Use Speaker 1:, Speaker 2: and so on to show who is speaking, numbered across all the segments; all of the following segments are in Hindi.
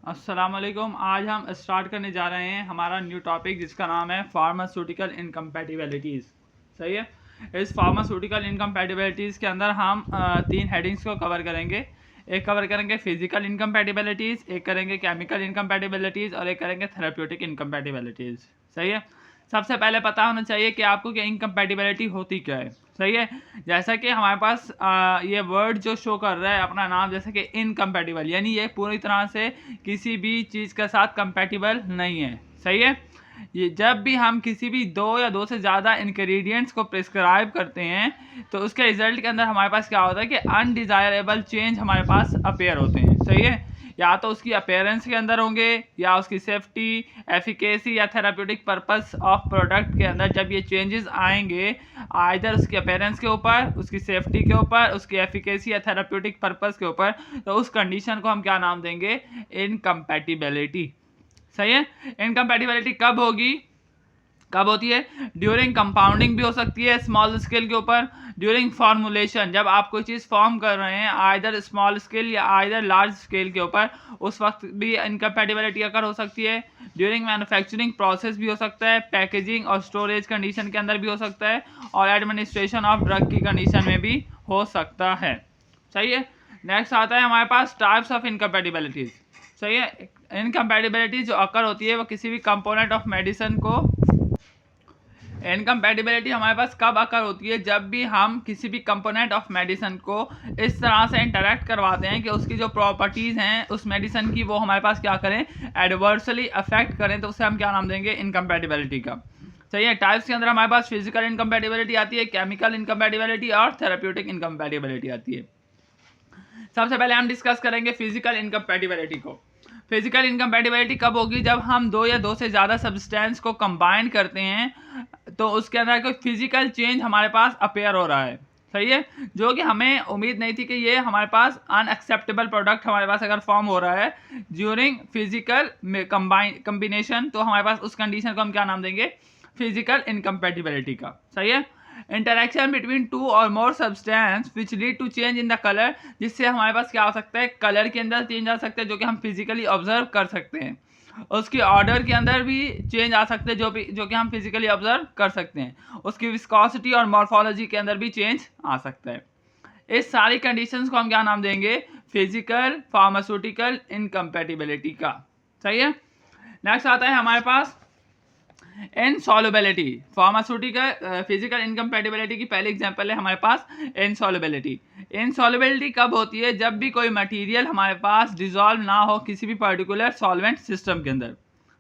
Speaker 1: अस्सलाम वालेकुम। आज हम स्टार्ट करने जा रहे हैं हमारा न्यू टॉपिक जिसका नाम है फार्मास्यूटिकल इनकम्पैटिबिलिटीज़। सही है। इस फार्मास्यूटिकल इनकम्पैटिबिलिटीज़ के अंदर हम तीन हेडिंग्स को कवर करेंगे। एक कवर करेंगे फिजिकल इनकम्पैटिबिलिटीज़, एक करेंगे केमिकल इनकम्पैटिबिलिटीज़ और एक करेंगे थेरेप्यूटिक इनकम्पैटिबिलिटीज़। सही है। सबसे पहले पता होना चाहिए कि आपको क्या इनकम्पैटिबिलिटी होती क्या है। सही है। जैसा कि हमारे पास ये वर्ड जो शो कर रहा है अपना नाम, जैसे कि इनकम्पैटिबल, यानी ये पूरी तरह से किसी भी चीज़ के साथ कंपैटिबल नहीं है। सही है। ये जब भी हम किसी भी दो या दो से ज़्यादा इंग्रेडिएंट्स को प्रिस्क्राइब करते हैं तो उसके रिजल्ट के अंदर हमारे पास क्या होता है कि अनडिज़ायरेबल चेंज हमारे पास अपेयर होते हैं। सही है। या तो उसकी अपेयरेंस के अंदर होंगे या उसकी सेफ्टी, एफिकेसी या थेराप्यूटिक पर्पस ऑफ प्रोडक्ट के अंदर जब ये चेंजेस आएंगे, आइदर उसकी अपेयरेंस के ऊपर, उसकी सेफ्टी के ऊपर, उसकी एफिकेसी या थेराप्यूटिक पर्पस के ऊपर, तो उस कंडीशन को हम क्या नाम देंगे? इनकम्पैटिबिलिटी। सही है। इनकम्पैटिबिलिटी कब होगी? कब होती है? ड्यूरिंग कंपाउंडिंग भी हो सकती है स्मॉल स्केल के ऊपर, ड्यूरिंग फॉर्मुलेशन, जब आप कोई चीज़ फॉर्म कर रहे हैं आइदर स्मॉल स्केल या आइदर लार्ज स्केल के ऊपर, उस वक्त भी इनकम्पैटिबिलिटी अकर हो सकती है। ड्यूरिंग मैन्युफैक्चरिंग प्रोसेस भी हो सकता है, पैकेजिंग और स्टोरेज कंडीशन के अंदर भी हो सकता है, और एडमिनिस्ट्रेशन ऑफ ड्रग की कंडीशन में भी हो सकता है। सही है। नेक्स्ट आता है हमारे पास टाइप्स ऑफ इनकम्पैटिबिलिटीज। सही है। इनकम्पैटिबिलिटी जो अकर होती है वो किसी भी कंपोनेंट ऑफ मेडिसिन को, इनकम्पैटिबिलिटी हमारे पास कब अकर होती है? जब भी हम किसी भी कंपोनेंट ऑफ मेडिसिन को इस तरह से इंटरेक्ट करवाते हैं कि उसकी जो प्रॉपर्टीज़ हैं उस मेडिसिन की वो हमारे पास क्या करें? एडवर्सली अफेक्ट करें, तो उसे हम क्या नाम देंगे? इनकम्पैटिबिलिटी का। सही है। टाइप्स के अंदर हमारे पास फिजिकल इनकम्पैटिबिलिटी आती है, केमिकल इनकम्पैटिबिलिटी और थेरेप्यूटिक इनकम्पैटिबिलिटी आती है। सबसे पहले हम डिस्कस करेंगे फिजिकल इनकम्पैटिबिलिटी को। फिजिकल इनकम्पैटिबिलिटी कब होगी? जब हम दो या दो से ज़्यादा सब्सटेंस को कंबाइन करते हैं तो उसके अंदर कोई फिजिकल चेंज हमारे पास अपेयर हो रहा है। सही है। जो कि हमें उम्मीद नहीं थी कि ये हमारे पास अनएक्सेप्टेबल प्रोडक्ट हमारे पास अगर फॉर्म हो रहा है ड्यूरिंग फिजिकल कम्बिनेशन, तो हमारे पास उस कंडीशन को हम क्या नाम देंगे? फिजिकल इनकम्पैटिबिलिटी का। सही है। इंटरेक्शन बिटवीन टू और more substance which lead to change in the colour, जिससे हमारे पास क्या हो सकता है? कलर के अंदर चेंज आ सकता है जो कि हम फिजिकली ऑब्जर्व कर सकते हैं। उसकी ऑर्डर के अंदर भी चेंज आ सकते हैं जो कि हम फिजिकली ऑब्जर्व कर सकते हैं। उसकी विस्कोसिटी और मॉर्फोलॉजी के अंदर भी चेंज आ सकता है। इस सारी कंडीशंस को हम क्या नाम देंगे? फिजिकल फार्मास्यूटिकल इनकम्पैटिबिलिटी का। सही है। नेक्स्ट आता है हमारे पास इनसॉल्युबिलिटी। फार्मास्यूटिकल फिजिकल इनकम्पैटिबिलिटी की पहली एग्जांपल है हमारे पास इनसॉल्युबिलिटी। इनसॉल्युबिलिटी कब होती है? जब भी कोई मटेरियल हमारे पास डिसॉल्व ना हो किसी भी पर्टिकुलर सॉल्वेंट सिस्टम के अंदर।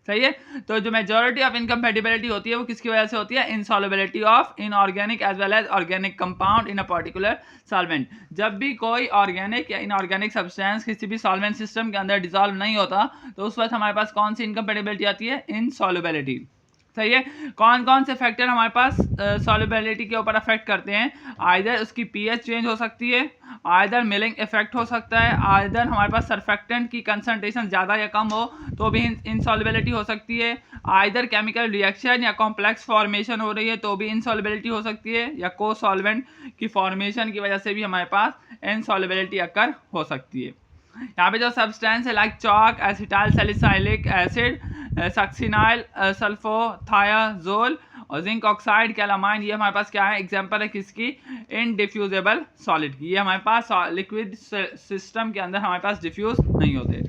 Speaker 1: सही है। तो जो मेजॉरिटी ऑफ इनकम्पैटिबिलिटी होती है वो किसकी वजह से होती है? Insolubility of inorganic as well as organic compound in a particular solvent. जब भी कोई ऑर्गेनिक या इनऑर्गेनिक सब्सटेंस किसी भी सॉल्वेंट सिस्टम के अंदर डिसॉल्व नहीं होता तो उस वक्त हमारे पास कौन सी इनकम्पैटिबिलिटी आती है? इनसॉल्युबिलिटी। सही है। कौन कौन से फैक्टर हमारे पास सॉल्युबिलिटी के ऊपर अफेक्ट करते हैं? आइदर उसकी पीएच चेंज हो सकती है, आइदर मिलिंग इफेक्ट हो सकता है, आइदर हमारे पास सरफेक्टेंट की कंसंट्रेशन ज़्यादा या कम हो तो भी इनसॉल्युबिलिटी हो सकती है, आइदर केमिकल रिएक्शन या कॉम्प्लेक्स फॉर्मेशन हो रही है तो भी इनसॉल्युबिलिटी हो सकती है, या को सॉल्वेंट की फॉर्मेशन की वजह से भी हमारे पास इनसॉल्युबिलिटी अकर हो सकती है। यहाँ पे जो सब्सटेंस है like chalk, acetyl salicylic acid, succinyl sulfathiazole और जिंक ऑक्साइड, कैलामाइन, ये हमारे पास क्या है? एग्जांपल है किसकी? इनडिफ्यूजेबल सॉलिड की। ये हमारे पास लिक्विड सिस्टम के अंदर हमारे पास डिफ्यूज नहीं होते।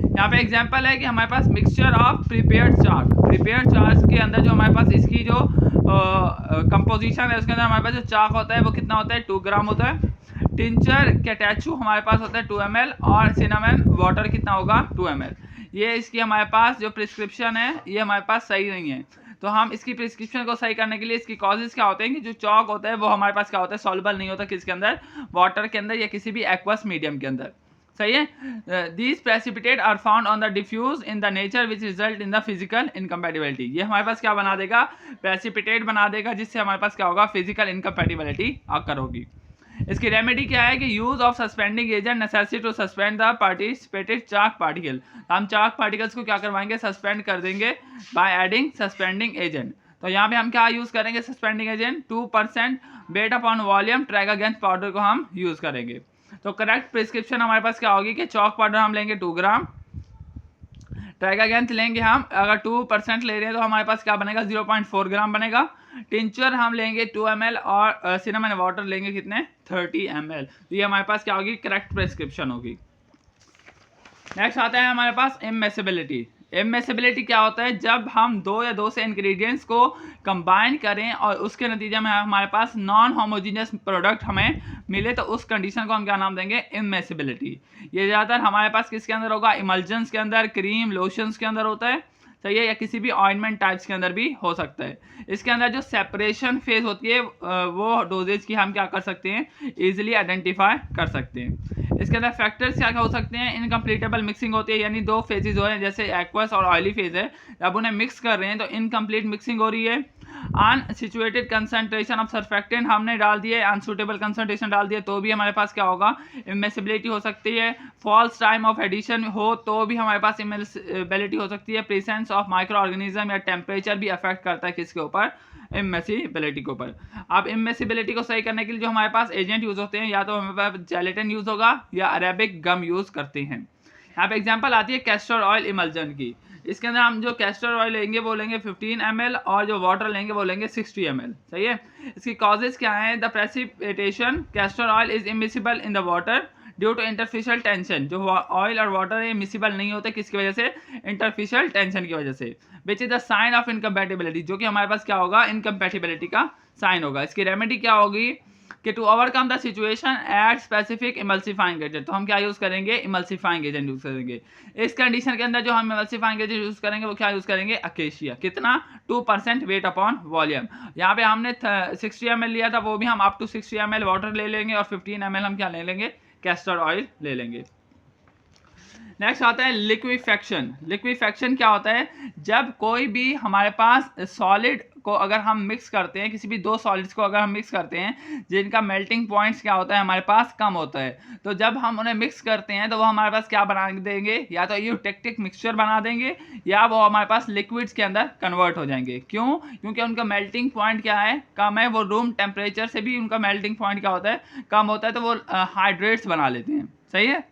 Speaker 1: यहाँ पे एग्जांपल है कि हमारे पास mixture of prepared chalk. Prepared chalk के अंदर जो हमारे पास इसकी जो कंपोजिशन है उसके अंदर हमारे पास जो चाक होता है वो कितना होता है? 2 ग्राम होता है। टिंचर कैटेचू हमारे पास होता है 2 ml और सिनेमन वाटर कितना होगा? 2 ml। ये इसकी हमारे पास जो प्रिस्क्रिप्शन है ये हमारे पास सही नहीं है, तो हम इसकी प्रिस्क्रिप्शन को सही करने के लिए इसकी कॉजेज क्या होते हैं कि जो चॉक होता है वो हमारे पास क्या होता है? सॉल्युबल नहीं होता किसके अंदर? वाटर के अंदर या किसी भी एक्वस मीडियम के अंदर। सही है। These precipitate are found on the diffuse in the nature which result in the physical incompatibility. ये हमारे पास क्या बना देगा? प्रेसिपिटेट बना देगा, जिससे हमारे पास क्या होगा? फिजिकल इनकम्पैटिबिलिटी अकर होगी। इसकी रेमेडी क्या है कि use of suspending agent necessity to suspend the participated chalk particle. हम चाक पार्टिकल्स को क्या करवाएंगे? सस्पेंड कर देंगे बाय एडिंग सस्पेंडिंग एजेंट। तो यहाँ पे हम क्या यूज करेंगे? Suspending agent 2% weight upon volume track against powder को हम यूज करेंगे। तो करेक्ट प्रिस्क्रिप्शन हमारे पास क्या होगी कि चॉक पाउडर हम लेंगे 2 ग्राम, ट्राइगागैंथ लेंगे हम, अगर 2% ले रहे हैं तो हमारे पास क्या बनेगा 0.4 ग्राम बनेगा। टिंचर हम लेंगे 2 ml और सिनेमन वाटर लेंगे कितने 30 ml। तो ये हमारे पास क्या होगी, करेक्ट प्रिस्क्रिप्शन होगी। नेक्स्ट आता है हमारे पास इममिसिबिलिटी। इममिसिबिलिटी क्या होता है, जब हम दो या दो से इंग्रेडिएंट्स को कंबाइन करें और उसके नतीजे में हमारे पास नॉन होमोजीनियस प्रोडक्ट हमें मिले तो उस कंडीशन को हम क्या नाम देंगे, इममिसिबिलिटी। ये ज़्यादातर हमारे पास किसके अंदर होगा, इमल्जन्स के अंदर, क्रीम लोशंस के अंदर होता है, सही है, या किसी भी ऑइंटमेंट टाइप्स के अंदर भी हो सकता है। इसके अंदर जो सेपरेशन फेज होती है वो डोजेज की हम क्या कर सकते हैं, इजीली आइडेंटिफाई कर सकते हैं। इसके अंदर फैक्टर्स क्या क्या हो सकते हैं, इनकम्प्लीटेबल मिक्सिंग होती है, यानी दो फेजेज हो रहे हैं, जैसे एक्वस और ऑयली फेज है, जब उन्हें मिक्स कर रहे हैं तो इनकम्प्लीट मिक्सिंग हो रही है। अनसिचुएटेड कंसंट्रेशन ऑफ सरफेक्टेंट हमने डाल दिए, अनसूटेबल कंसंट्रेशन डाल दिए तो भी हमारे पास क्या होगा, इममिसिबिलिटी हो सकती है। फॉल्स टाइम ऑफ एडिशन हो तो भी हमारे पास इममिसिबिलिटी हो सकती है। प्रेजेंस ऑफ माइक्रो ऑर्गेनिज्म या टेम्परेचर भी अफेक्ट करता है किसके ऊपर, इममिसिबिलिटी के ऊपर। अब इममिसिबिलिटी को सही करने के लिए जो हमारे पास एजेंट यूज होते हैं, या तो हमारे पास जेलेटिन यूज होगा या अरेबिक गम यूज करते हैं। यहाँ पे एग्जांपल आती है कैस्टर ऑयल इमल्जन की। इसके अंदर हम जो कैस्टर ऑयल लेंगे वो लेंगे 15 ml और जो वाटर लेंगे वो लेंगे 60 ml, सही है। इसकी कॉजेज क्या है, the precipitation castor oil is immiscible in the water due to interfacial tension. जो ऑयल और वाटर है मिसिबल नहीं होते, किसकी वजह से, इंटरफिशियल टेंशन की वजह से। Which is the sign of incompatibility, जो कि हमारे पास क्या होगा, इनकम्पैटिबिलिटी का साइन होगा। इसकी रेमेडी क्या होगी कि to overcome the situation at specific emulsifying agent, तो हम क्या यूज करेंगे, इमल्सिफाइंग एजेंट यूज करेंगे। इस कंडीशन के अंदर जो हम इमल्सिफाइंग एजेंट यूज करेंगे वो क्या यूज करेंगे, अकेशिया। कितना, 2% वेट अपॉन वॉल्यूम। यहाँ पे हमने 60 ml लिया था, वो भी हम अप टू 60 ml वाटर ले लेंगे और 15 ml हम क्या ले लेंगे, कैस्टर ऑयल ले लेंगे। नेक्स्ट आता है लिक्विफेक्शन। लिक्विफेक्शन क्या होता है, जब कोई भी हमारे पास सॉलिड को अगर हम मिक्स करते हैं, किसी भी दो सॉलिड्स को अगर हम मिक्स करते हैं जिनका मेल्टिंग पॉइंट्स क्या होता है हमारे पास कम होता है, तो जब हम उन्हें मिक्स करते हैं तो वो हमारे पास क्या बना देंगे, या तो यूटेक्टिक मिक्सचर बना देंगे या वो हमारे पास लिक्विड्स के अंदर कन्वर्ट हो जाएंगे। क्यों, क्योंकि उनका मेल्टिंग पॉइंट क्या है, कम है। वो रूम टेम्परेचर से भी उनका मेल्टिंग पॉइंट क्या होता है, कम होता है, तो वो हाइड्रेट्स बना लेते हैं, सही है।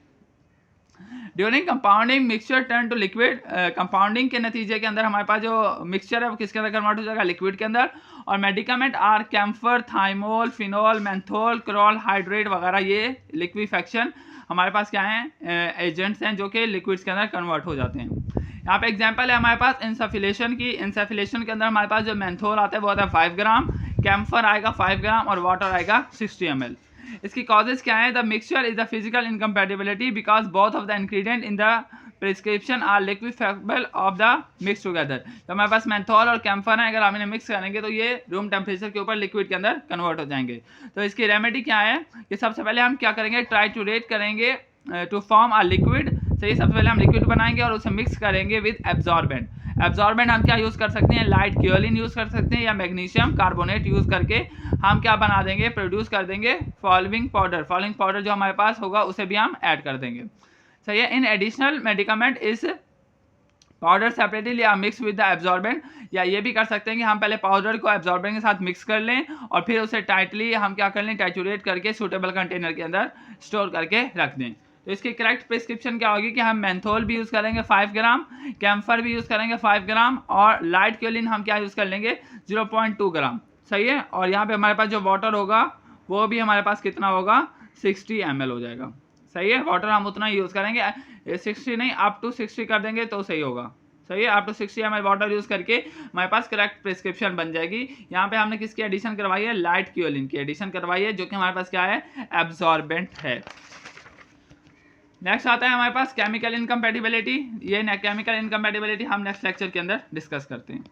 Speaker 1: During compounding mixture turn to liquid, compounding के नतीजे के अंदर हमारे पास जो मिक्सचर है वो किसके अंदर कन्वर्ट हो जाएगा, लिक्विड के अंदर। और medicament are camphor, thymol, phenol, menthol, chloral hydrate वगैरह, ये लिक्विफेक्शन हमारे पास क्या है, एजेंट्स हैं जो कि लिक्विड्स के अंदर कन्वर्ट हो जाते हैं। यहाँ पे एग्जांपल है हमारे पास इंसफिलेशन की। इंसफिलेशन के अंदर हमारे पास जो मेंथोल आता है वो आता है 5 ग्राम, कैम्फर आएगा 5 ग्राम और वाटर आएगा 60 ml। इसकी कॉजेज क्या है, the mixture is the physical incompatibility because both of the ingredient in the prescription are liquefiable of the mix together. तो हमारे पास मेंथोल और कैम्फर है, अगर हम इन्हें मिक्स करेंगे तो ये रूम टेम्परेचर के ऊपर लिक्विड के अंदर कन्वर्ट हो जाएंगे। तो इसकी रेमेडी क्या है कि सबसे पहले हम क्या करेंगे, ट्राइटूरेट करेंगे टू फॉर्म आ लिक्विड। सही, सबसे पहले हम लिक्विड बनाएंगे और उसे मिक्स करेंगे विद एब्जॉर्बेंट। एब्जॉर्बेंट हम क्या यूज़ कर सकते हैं, लाइट क्योलिन यूज़ कर सकते हैं या मैग्नीशियम कार्बोनेट यूज़ करके हम क्या बना देंगे, प्रोड्यूस कर देंगे फॉलोइंग पाउडर। फॉलोइंग पाउडर जो हमारे पास होगा उसे भी हम ऐड कर देंगे, सही है। इन एडिशनल मेडिकामेंट इस पाउडर सेपरेटली या मिक्स विद द एब्जॉर्बेंट, या ये भी कर सकते हैं कि हम पहले पाउडर को एब्जॉर्बेंट के साथ मिक्स कर लें और फिर उसे टाइटली हम क्या कर लें, टाइचुरेट करके सूटेबल कंटेनर के अंदर स्टोर करके रख दें। तो इसकी करेक्ट प्रिस्क्रिप्शन क्या होगी कि हम मेंथोल भी यूज़ करेंगे 5 ग्राम, कैम्फर भी यूज़ करेंगे 5 ग्राम और लाइट क्योलिन हम क्या यूज़ कर लेंगे 0.2 ग्राम, सही है। और यहाँ पे हमारे पास जो वाटर होगा वो भी हमारे पास कितना होगा, 60 ml हो जाएगा, सही है। वाटर हम उतना ही यूज़ करेंगे, 60 नहीं अप टू 60 कर देंगे तो सही होगा, सही है। Up to 60 ml water use करके हमारे पास करेक्ट प्रिस्क्रिप्शन बन जाएगी। यहाँ पे हमने किसकी एडिशन करवाई है, लाइट क्योलिन की एडिशन करवाई है, जो कि हमारे पास क्या है, एब्जॉर्बेंट है। नेक्स्ट आता है हमारे पास केमिकल इनकम्पैटिबिलिटी। ये केमिकल इनकम्पैटिबिलिटी हम नेक्स्ट लेक्चर के अंदर डिस्कस करते हैं।